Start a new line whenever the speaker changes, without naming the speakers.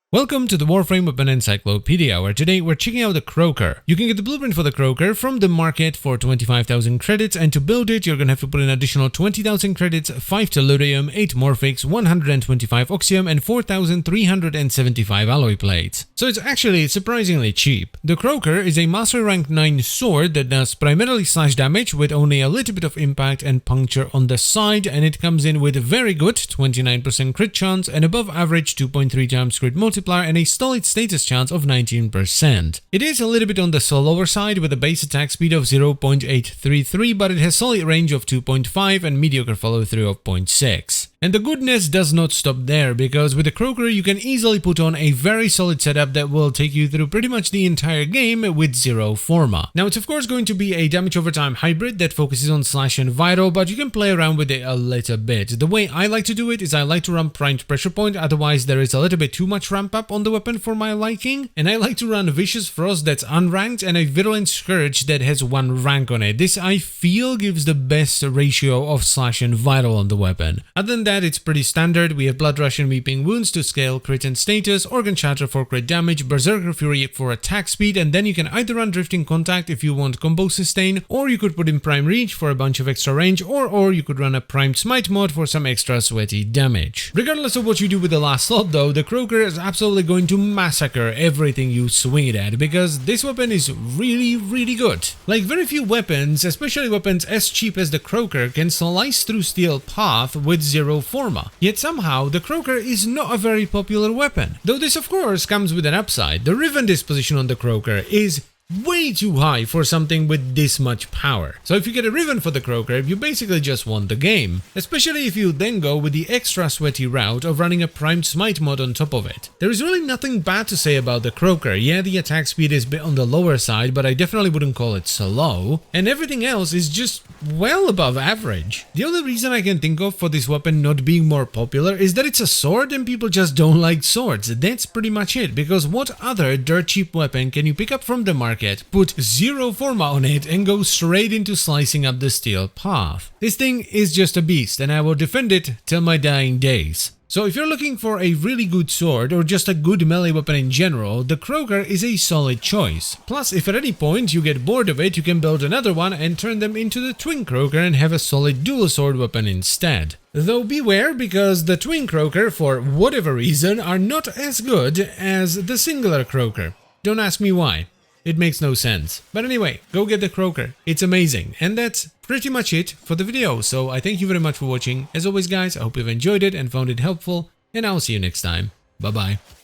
Welcome to the Warframe Weapon Encyclopedia, where today we're checking out the Krohkur. You can get the blueprint for the Krohkur from the market for 25,000 credits, and to build it, you're gonna have to put in additional 20,000 credits, 5 tellurium, 8 morphics, 125 oxium, and 4,375 alloy plates. So it's actually surprisingly cheap. The Krohkur is a Master Rank 9 sword that does primarily slash damage with only a little bit of impact and puncture on the side, and it comes in with a very good 29% crit chance and above average 2.3 times crit multiplier and a solid status chance of 19%. It is a little bit on the slower side with a base attack speed of 0.833, but it has solid range of 2.5 and mediocre follow through of 0.6. And the goodness does not stop there, because with the Krohkur you can easily put on a very solid setup that will take you through pretty much the entire game with zero forma. Now it's of course going to be a damage over time hybrid that focuses on slash and vital, but you can play around with it a little bit. The way I like to do it is I like to run primed pressure point, otherwise there is a little bit too much ramp up on the weapon for my liking, and I like to run vicious frost that's unranked and a virulent scourge that has 1 rank on it. This I feel gives the best ratio of slash and vital on the weapon. Other than that, it's pretty standard. We have Blood Rush and Weeping Wounds to scale crit and status, Organ Shatter for crit damage, Berserker Fury for attack speed, and then you can either run Drifting Contact if you want combo sustain, or you could put in Prime Reach for a bunch of extra range, or you could run a Primed Smite mod for some extra sweaty damage. Regardless of what you do with the last slot though, the Krohkur is absolutely going to massacre everything you swing it at, because this weapon is really good. Like very few weapons, especially weapons as cheap as the Krohkur, can slice through steel path with zero forma. Yet somehow the Krohkur is not a very popular weapon. Though this of course comes with an upside. The Riven disposition on the Krohkur is way too high for something with this much power. So if you get a Riven for the Krohkur, you basically just won the game. Especially if you then go with the extra sweaty route of running a Primed Smite mod on top of it. There is really nothing bad to say about the Krohkur. Yeah, the attack speed is a bit on the lower side, but I definitely wouldn't call it slow. And everything else is just well above average. The only reason I can think of for this weapon not being more popular is that it's a sword and people just don't like swords. That's pretty much it, because what other dirt cheap weapon can you pick up from the market, put zero forma on it, and go straight into slicing up the steel path? This thing is just a beast, and I will defend it till my dying days. So if you're looking for a really good sword, or just a good melee weapon in general, the Krohkur is a solid choice. Plus, if at any point you get bored of it, you can build another one and turn them into the Twin Krohkur and have a solid dual sword weapon instead. Though beware, because the Twin Krohkur, for whatever reason, are not as good as the singular Krohkur. Don't ask me why. It makes no sense. But anyway, go get the Krohkur. It's amazing. And that's pretty much it for the video. So I thank you very much for watching. As always guys, I hope you've enjoyed it and found it helpful. And I'll see you next time. Bye bye.